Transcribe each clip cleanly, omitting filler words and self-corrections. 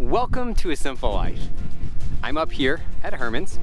Welcome to A Simple Life. I'm up here at Herman's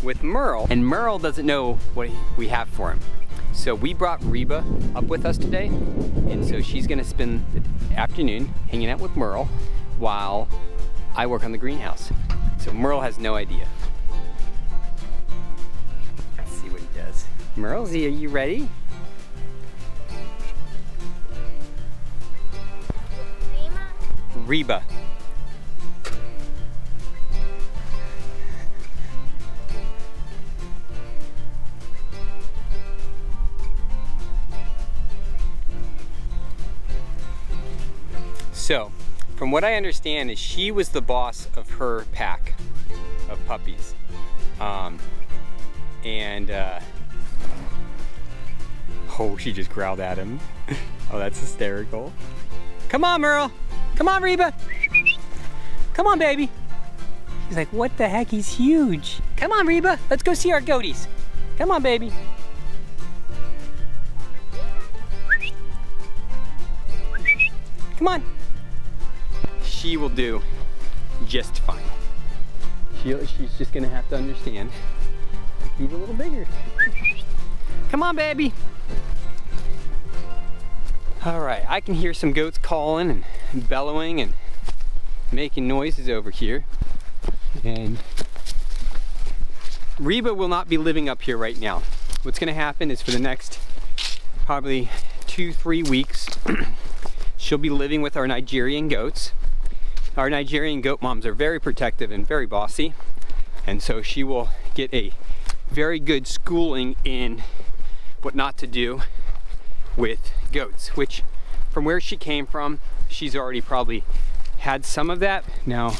with Merle, and Merle doesn't know what we have for him. So we brought Reba up with us today, and so she's gonna spend the afternoon hanging out with Merle while I work on the greenhouse. So Merle has no idea. Let's see what he does. Merle, are you ready? Reba. So, from what I understand is she was the boss of her pack of puppies. Oh, she just growled at him. Oh, that's hysterical. Come on, Merle. Come on, Reba. Come on, baby. He's like, what the heck? He's huge. Come on, Reba. Let's go see our goaties. Come on, baby. Come on. She will do just fine. She's just gonna have to understand he's a little bigger. Come on, baby. All right, I can hear some goats calling and bellowing and making noises over here. And Reba will not be living up here right now. What's gonna happen is for the next probably 2-3 weeks, she'll be living with our Nigerian goats. Our Nigerian goat moms are very protective and very bossy. And so she will get a very good schooling in what not to do with goats, which from where she came from, she's already probably had some of that. Now,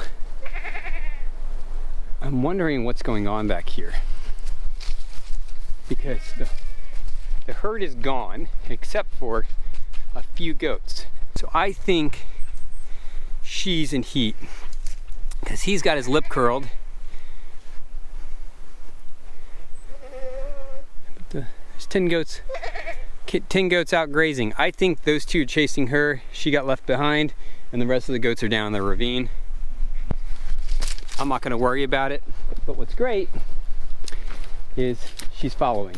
I'm wondering what's going on back here, because the herd is gone except for a few goats. So I think she's in heat because he's got his lip curled. But there's 10 goats out grazing. I think those two are chasing her. She got left behind and the rest of the goats are down the ravine. I'm not going to worry about it, but what's great is she's following.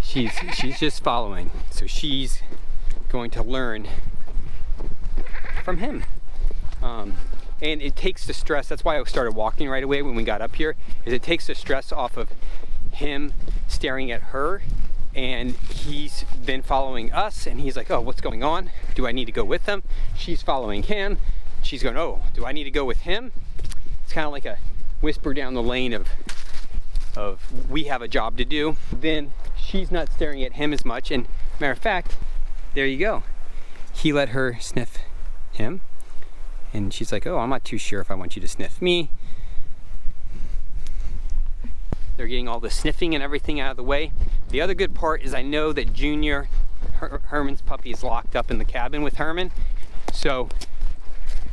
She's just following. So she's going to learn from him. And it takes the stress. That's why I started walking right away when we got up here, is it takes the stress off of him staring at her. And he's been following us and he's like, oh, what's going on? Do I need to go with them? She's following him. She's going, oh, do I need to go with him? It's kind of like a whisper down the lane of we have a job to do. Then she's not staring at him as much. And matter of fact, there you go. He let her sniff him. And she's like, oh, I'm not too sure if I want you to sniff me. They're getting all the sniffing and everything out of the way. The other good part is I know that Junior, Herman's puppy, is locked up in the cabin with Herman. So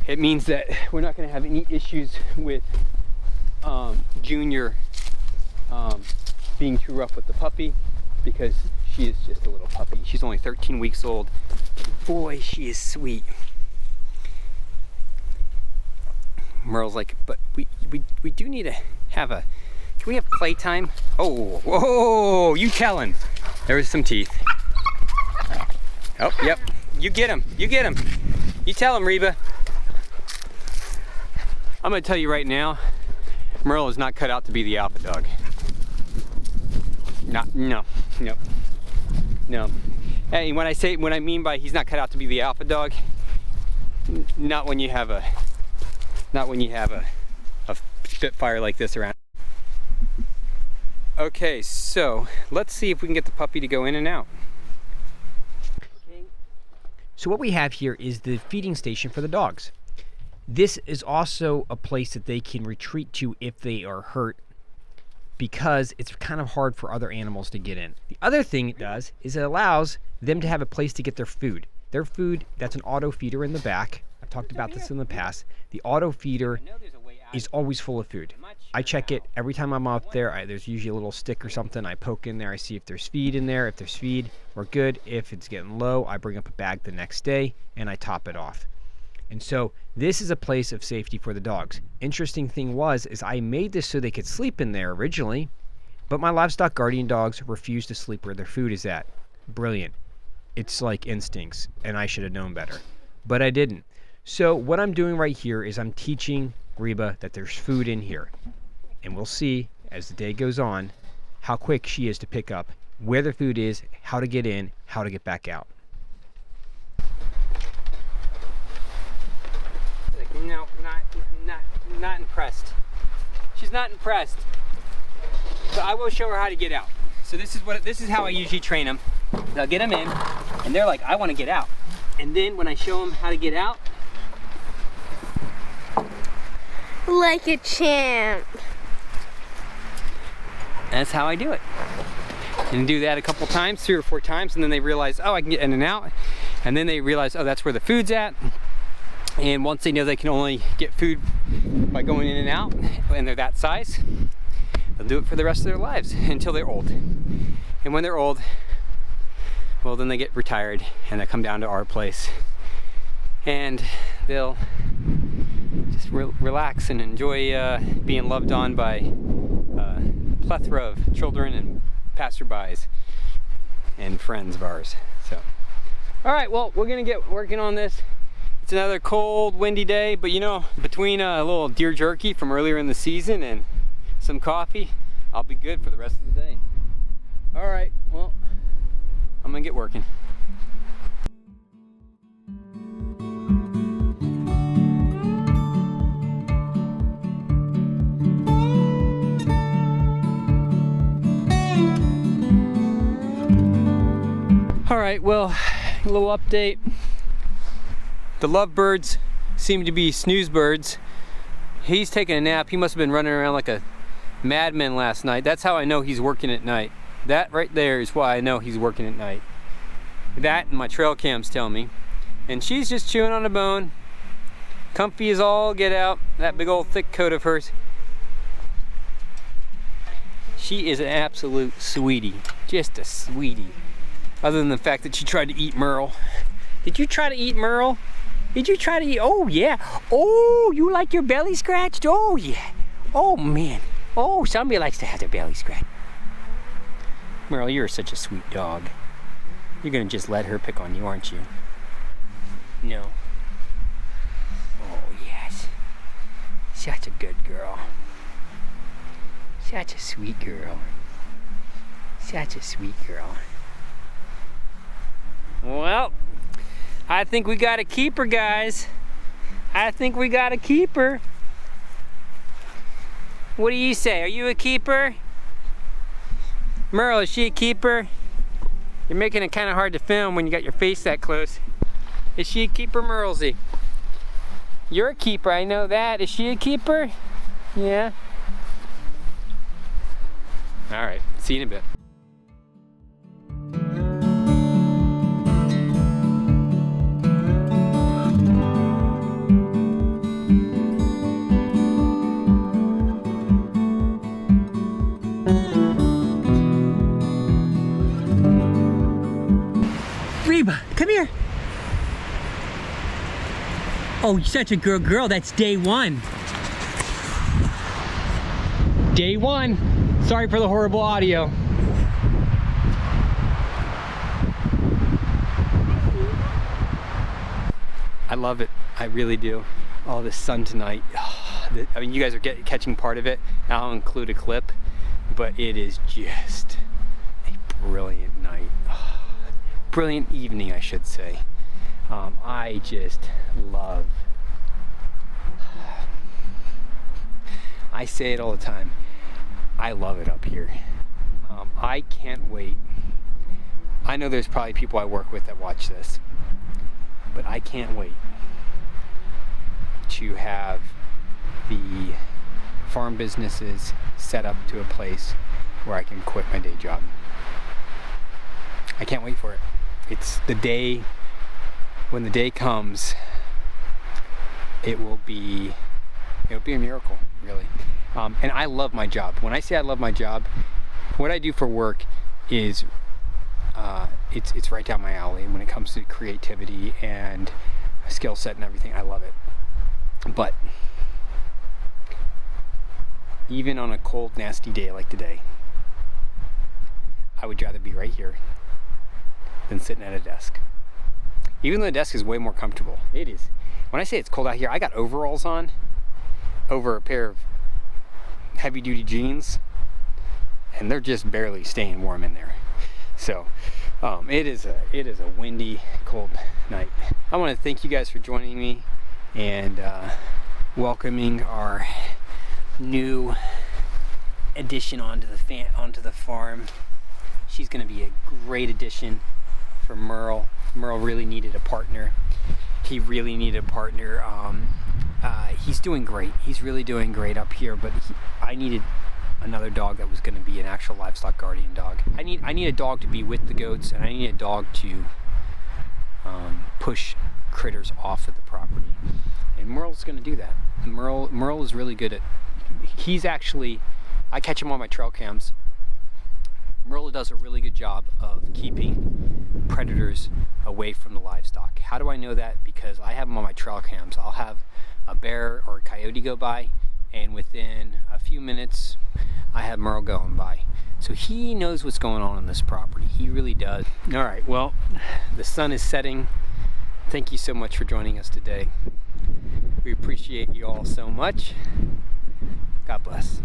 it means that we're not going to have any issues with Junior being too rough with the puppy, because she is just a little puppy. She's only 13 weeks old. Boy, she is sweet. Merle's like, but we do need to have a, can we have playtime? Oh, whoa, you tell him. There's some teeth. Oh, yep, you get him, you get him. You tell him, Reba. I'm gonna tell you right now, Merle is not cut out to be the alpha dog. No. Hey, when I mean by he's not cut out to be the alpha dog, not when you have a Spitfire like this around. Okay, so let's see if we can get the puppy to go in and out. So what we have here is the feeding station for the dogs. This is also a place that they can retreat to if they are hurt, because it's kind of hard for other animals to get in. The other thing it does is it allows them to have a place to get their food. Their food, that's an auto feeder in the back. I've talked about this in the past. The auto feeder is always full of food. I check it every time I'm out there. There's usually a little stick or something. I poke in there. I see if there's feed in there. If there's feed, we're good. If it's getting low, I bring up a bag the next day and I top it off. And so this is a place of safety for the dogs. Interesting thing was, is I made this so they could sleep in there originally, but my livestock guardian dogs refuse to sleep where their food is at. Brilliant. It's like instincts, and I should have known better, but I didn't. So what I'm doing right here is I'm teaching Reba that there's food in here, and we'll see as the day goes on how quick she is to pick up where the food is, how to get in, how to get back out. No, not impressed. She's not impressed. But I will show her how to get out. So this is how I usually train them. They'll get them in, and they're like, I want to get out. And then when I show them how to get out, like a champ. That's how I do it. And do that a couple times, 3 or 4 times, and then they realize, oh, I can get in and out. And then they realize, oh, that's where the food's at. And once they know they can only get food by going in and out, and they're that size, they'll do it for the rest of their lives until they're old. And when they're old, well, then they get retired and they come down to our place, and they'll just relax and enjoy being loved on by a plethora of children and passerbys and friends of ours. So, all right, well, we're gonna get working on this. It's another cold, windy day, but you know, between a little deer jerky from earlier in the season and some coffee, I'll be good for the rest of the day. All right, well, I'm gonna get working. All right, well, a little update. The lovebirds seem to be snooze birds. He's taking a nap. He must have been running around like a madman last night. That's how I know he's working at night. That right there is why I know he's working at night. That and my trail cams tell me. And she's just chewing on a bone. Comfy as all get out. That big old thick coat of hers. She is an absolute sweetie. Just a sweetie. Other than the fact that she tried to eat Merle. Did you try to eat Merle? Did you try to eat? Oh yeah. Oh, you like your belly scratched? Oh yeah. Oh man. Oh, somebody likes to have their belly scratched. Merle, you're such a sweet dog. You're gonna just let her pick on you, aren't you? No. Oh yes. Such a good girl. Such a sweet girl. Such a sweet girl. Well, I think we got a keeper, guys. I think we got a keeper. What do you say? Are you a keeper? Merle, is she a keeper? You're making it kind of hard to film when you got your face that close. Is she a keeper, Merlesy? You're a keeper, I know that. Is she a keeper? Yeah. All right, see you in a bit. Reba, come here. Oh, you're such a good girl. That's day 1. Day 1. Sorry for the horrible audio. I love it. I really do. Oh, the sun tonight. I mean, you guys are catching part of it. I'll include a clip, but it is just a brilliant night. Brilliant evening, I should say. I just love. I say it all the time. I love it up here. I can't wait. I know there's probably people I work with that watch this, but I can't wait to have the farm businesses set up to a place where I can quit my day job. I can't wait for it. It's the day, when the day comes, it will be a miracle, really. And I love my job. When I say I love my job, what I do for work is it's right down my alley when it comes to creativity and skill set and everything. I love it. But even on a cold, nasty day like today, I would rather be right here than sitting at a desk. Even though the desk is way more comfortable. It is. When I say it's cold out here, I got overalls on over a pair of heavy duty jeans, and they're just barely staying warm in there. So it is a windy, cold night. I want to thank you guys for joining me and welcoming our new addition onto the farm. She's going to be a great addition for Merle. Merle really needed a partner. He really needed a partner. He's doing great. He's really doing great up here, but I needed another dog that was going to be an actual livestock guardian dog. I need a dog to be with the goats, and I need a dog to push critters off of the property. And Merle's going to do that. Merle is really good at. He's actually, I catch him on my trail cams. Merle does a really good job of keeping predators away from the livestock. How do I know that? Because I have him on my trail cams. I'll have a bear or a coyote go by, and within a few minutes I have Merle going by. So he knows what's going on this property. He really does. All right, well, the sun is setting. Thank you so much for joining us today. We appreciate you all so much. God bless.